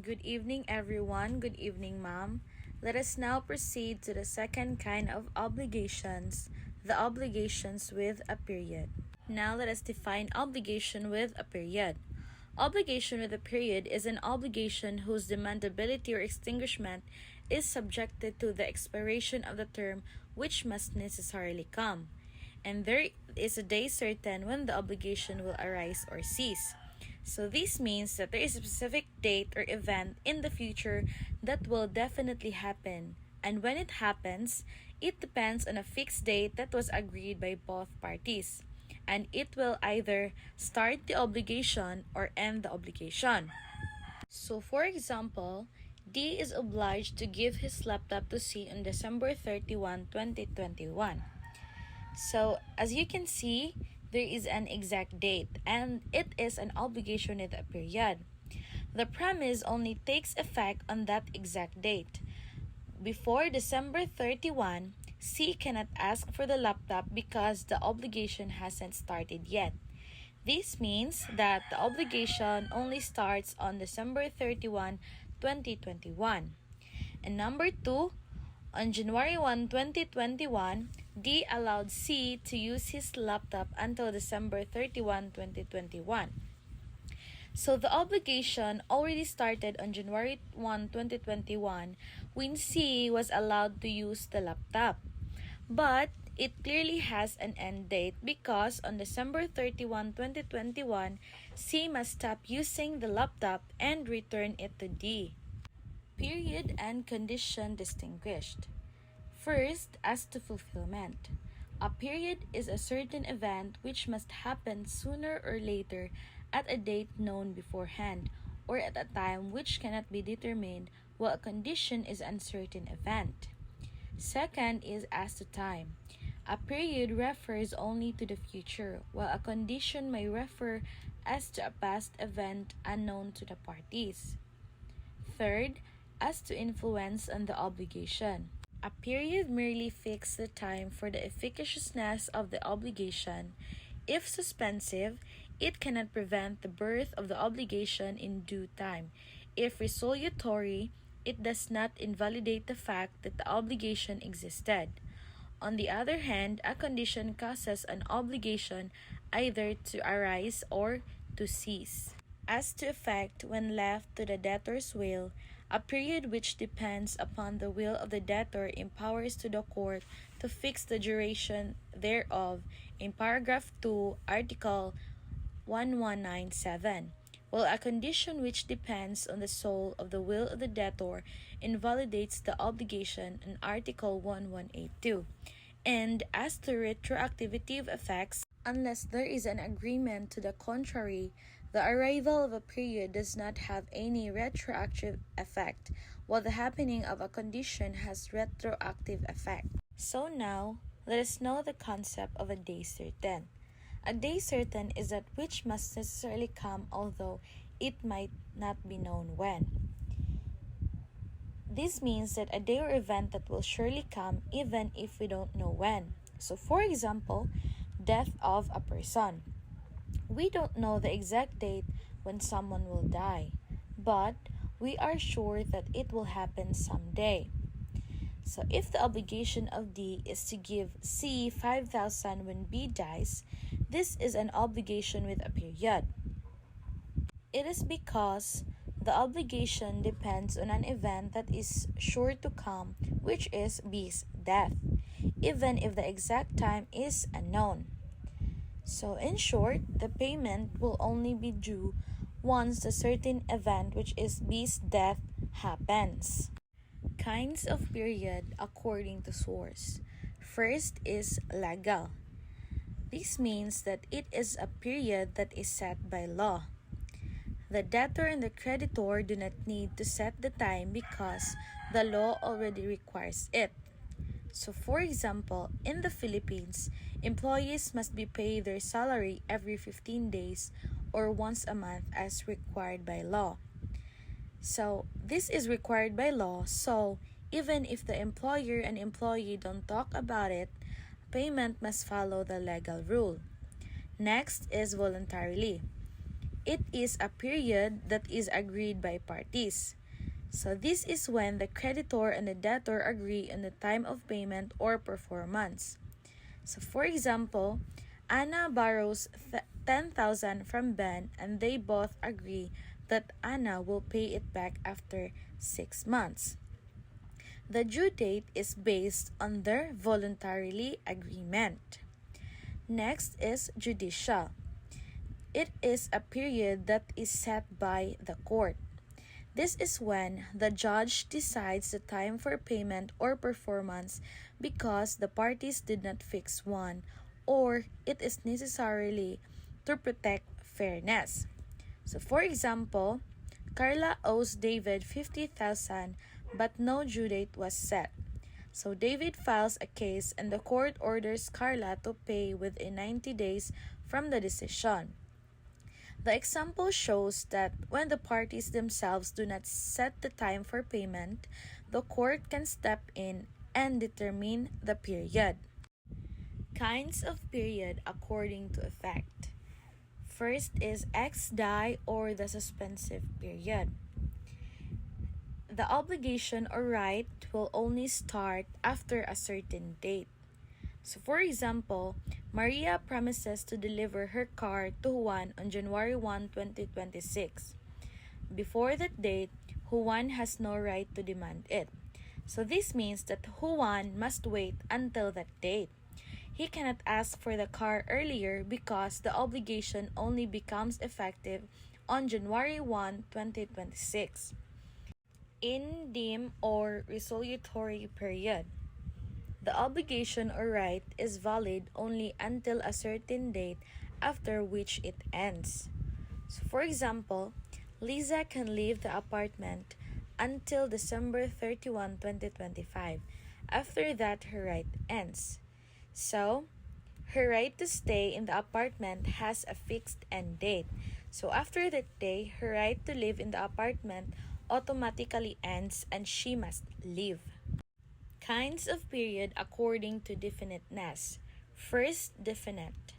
Good evening, everyone. Good evening, ma'am. Let us now proceed to the second kind of obligations, the obligations with a period. Now let us define obligation with a period. Obligation with a period is an obligation whose demandability or extinguishment is subjected to the expiration of the term which must necessarily come, and there is a day certain when the obligation will arise or cease. So this means that there is a specific date or event in the future that will definitely happen, and when it happens, it depends on a fixed date that was agreed by both parties, and it will either start the obligation or end the obligation. So for example, D is obliged to give his laptop to C on December 31, 2021. So as you can see, there is an exact date and it is an obligation with a period. The premise only takes effect on that exact date. Before December 31, C cannot ask for the laptop because the obligation hasn't started yet. This means that the obligation only starts on December 31, 2021. And number 2, on January 1, 2021, D allowed C to use his laptop until December 31, 2021. So the obligation already started on January 1, 2021 when C was allowed to use the laptop. But it clearly has an end date because on December 31, 2021, C must stop using the laptop and return it to D. Period and condition distinguished. First, as to fulfillment. A period is a certain event which must happen sooner or later at a date known beforehand or at a time which cannot be determined, while a condition is an uncertain event. Second is as to time. A period refers only to the future, while a condition may refer as to a past event unknown to the parties. Third, as to influence on the obligation. A period merely fixes the time for the efficaciousness of the obligation. If suspensive, it cannot prevent the birth of the obligation in due time. If resolutory, it does not invalidate the fact that the obligation existed. On the other hand, a condition causes an obligation either to arise or to cease. As to effect, when left to the debtor's will, a period which depends upon the will of the debtor empowers to the court to fix the duration thereof in paragraph 2, article 1197, while a condition which depends on the soul of the will of the debtor invalidates the obligation in article 1182. And as to retroactivity of effects, unless there is an agreement to the contrary, the arrival of a period does not have any retroactive effect, while the happening of a condition has retroactive effect. So now, let us know the concept of a day certain. A day certain is that which must necessarily come, although it might not be known when. This means that a day or event that will surely come even if we don't know when. So for example, death of a person. We don't know the exact date when someone will die, but we are sure that it will happen someday. So if the obligation of D is to give C 5,000 when B dies, this is an obligation with a period. It is because the obligation depends on an event that is sure to come, which is B's death, even if the exact time is unknown. So in short, the payment will only be due once the certain event, which is B's death, happens. Kinds of period according to source. First is legal. This means that it is a period that is set by law. The debtor and the creditor do not need to set the time because the law already requires it. So for example, in the Philippines, employees must be paid their salary every 15 days or once a month as required by law. So this is required by law, so even if the employer and employee don't talk about it, payment must follow the legal rule. Next is voluntarily. It is a period that is agreed by parties. So this is when the creditor and the debtor agree on the time of payment or performance. So for example, Anna borrows 10,000 from Ben and they both agree that Anna will pay it back after 6 months. The due date is based on their voluntarily agreement. Next is judicial. It is a period that is set by the court. This is when the judge decides the time for payment or performance because the parties did not fix one, or it is necessarily to protect fairness. So for example, Carla owes David 50,000 but no due date was set. So David files a case and the court orders Carla to pay within 90 days from the decision. The example shows that when the parties themselves do not set the time for payment, the court can step in and determine the period. Kinds of period according to effect. First is ex die or the suspensive period. The obligation or right will only start after a certain date. So for example, Maria promises to deliver her car to Juan on January 1, 2026. Before that date, Juan has no right to demand it. So this means that Juan must wait until that date. He cannot ask for the car earlier because the obligation only becomes effective on January 1, 2026. Indem or resolutory period. The obligation or right is valid only until a certain date after which it ends. So for example, Lisa can leave the apartment until December 31, 2025. After that, her right ends. So, her right to stay in the apartment has a fixed end date. So after that day, her right to live in the apartment automatically ends and she must leave. Kinds of period according to definiteness. First, definite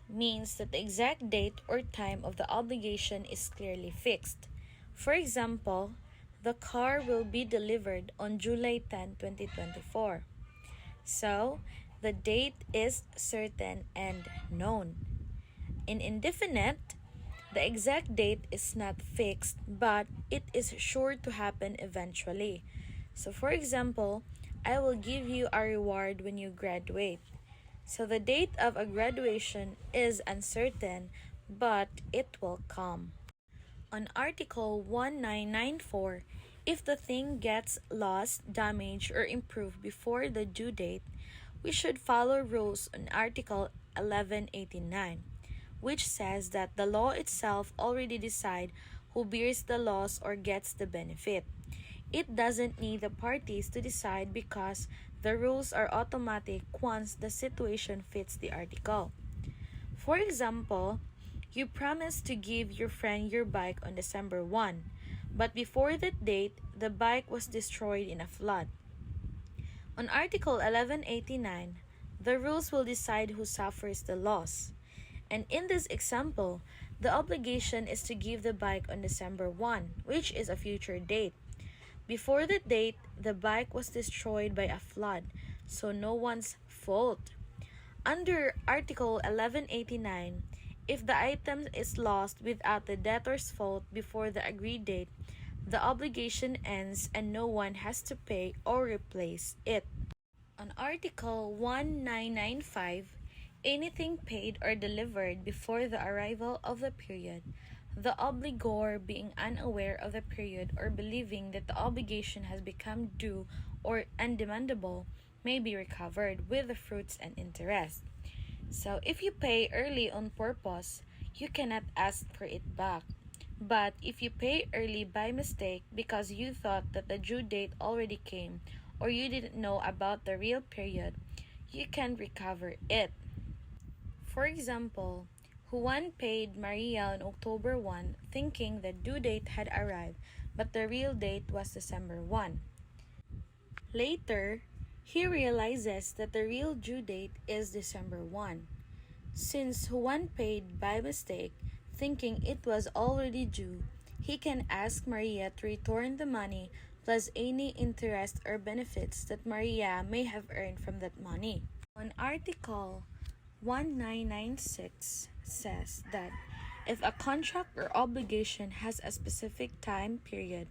means that the exact date or time of the obligation is clearly fixed. For example, the car will be delivered on July 10, 2024. So, the date is certain and known. In indefinite, the exact date is not fixed, but it is sure to happen eventually. So for example, I will give you a reward when you graduate. So the date of a graduation is uncertain, but it will come. On Article 1994, if the thing gets lost, damaged, or improved before the due date, we should follow rules on Article 1189, which says that the law itself already decides who bears the loss or gets the benefit. It doesn't need the parties to decide because the rules are automatic once the situation fits the article. For example, you promise to give your friend your bike on December 1, but before that date, the bike was destroyed in a flood. On Article 1189, the rules will decide who suffers the loss. And in this example, the obligation is to give the bike on December 1, which is a future date. Before that date, the bike was destroyed by a flood, so no one's fault. Under Article 1189, if the item is lost without the debtor's fault before the agreed date, the obligation ends and no one has to pay or replace it. On Article 1995, anything paid or delivered before the arrival of the period, the obligor being unaware of the period or believing that the obligation has become due or undemandable may be recovered with the fruits and interest. So if you pay early on purpose, you cannot ask for it back. But if you pay early by mistake because you thought that the due date already came or you didn't know about the real period, you can recover it. For example, Juan paid Maria on October 1 thinking the due date had arrived, but the real date was December 1. Later, he realizes that the real due date is December 1. Since Juan paid by mistake, thinking it was already due, he can ask Maria to return the money plus any interest or benefits that Maria may have earned from that money. On Article 1996 says that if a contract or obligation has a specific time period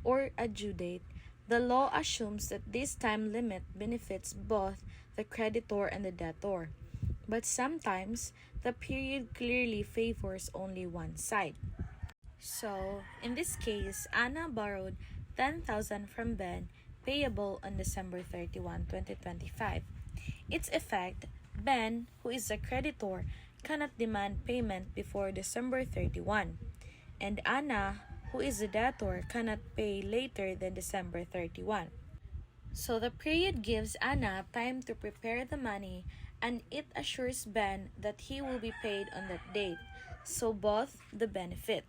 or a due date, the law assumes that this time limit benefits both the creditor and the debtor. But sometimes, the period clearly favors only one side. So, in this case, Anna borrowed 10,000 from Ben, payable on December 31, 2025. Its effect, Ben, who is a creditor, cannot demand payment before December 31, and Anna, who is a debtor, cannot pay later than December 31. So the period gives Anna time to prepare the money, and it assures Ben that he will be paid on that date, so both the benefit.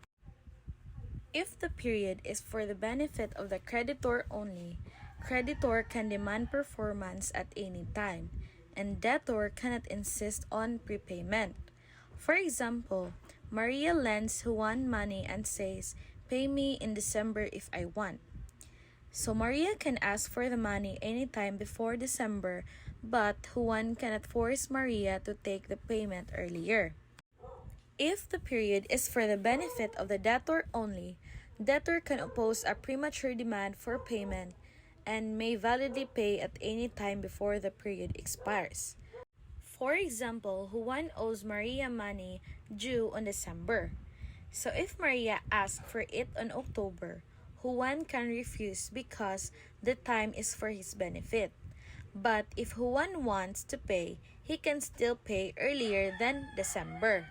If the period is for the benefit of the creditor only, creditor can demand performance at any time, and debtor cannot insist on prepayment. For example, Maria lends Juan money and says, "Pay me in December if I want." So Maria can ask for the money anytime before December, but Juan cannot force Maria to take the payment earlier. If the period is for the benefit of the debtor only, debtor can oppose a premature demand for payment and may validly pay at any time before the period expires. For example, Juan owes Maria money due on December. So if Maria asks for it on October, Juan can refuse because the time is for his benefit. But if Juan wants to pay, he can still pay earlier than December.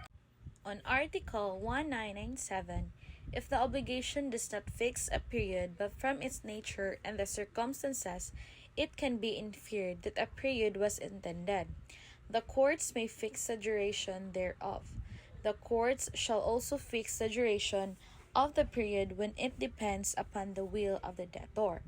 On Article 1997, if the obligation does not fix a period but from its nature and the circumstances, it can be inferred that a period was intended. The courts may fix the duration thereof. The courts shall also fix the duration of the period when it depends upon the will of the debtor.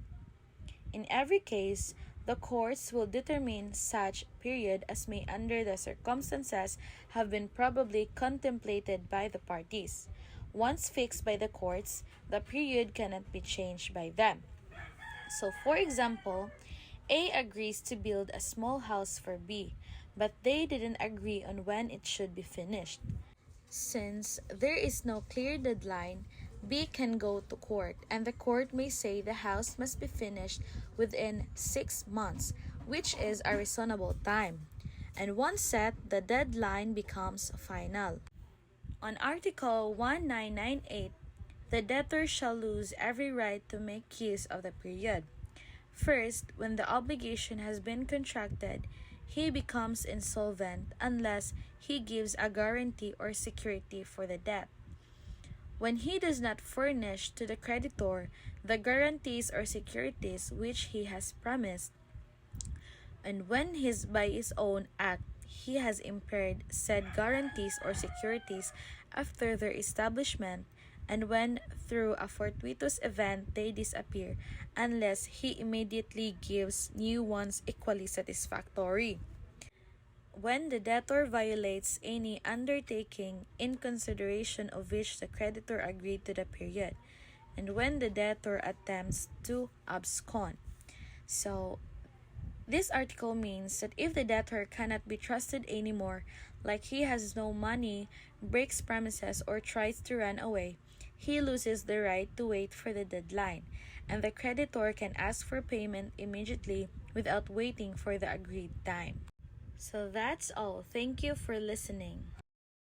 In every case, the courts will determine such period as may under the circumstances have been probably contemplated by the parties. Once fixed by the courts, the period cannot be changed by them. So for example, A agrees to build a small house for B, but they didn't agree on when it should be finished. Since there is no clear deadline, B can go to court, and the court may say the house must be finished within 6 months, which is a reasonable time. And once set, the deadline becomes final. On Article 1998, the debtor shall lose every right to make use of the period. First, when the obligation has been contracted, he becomes insolvent unless he gives a guarantee or security for the debt. When he does not furnish to the creditor the guarantees or securities which he has promised, and when by his own act he has impaired said guarantees or securities after their establishment, and when through a fortuitous event they disappear, unless he immediately gives new ones equally satisfactory. When the debtor violates any undertaking in consideration of which the creditor agreed to the period, and when the debtor attempts to abscond. So, this article means that if the debtor cannot be trusted anymore, like he has no money, breaks promises, or tries to run away, he loses the right to wait for the deadline, and the creditor can ask for payment immediately without waiting for the agreed time. So that's all. Thank you for listening.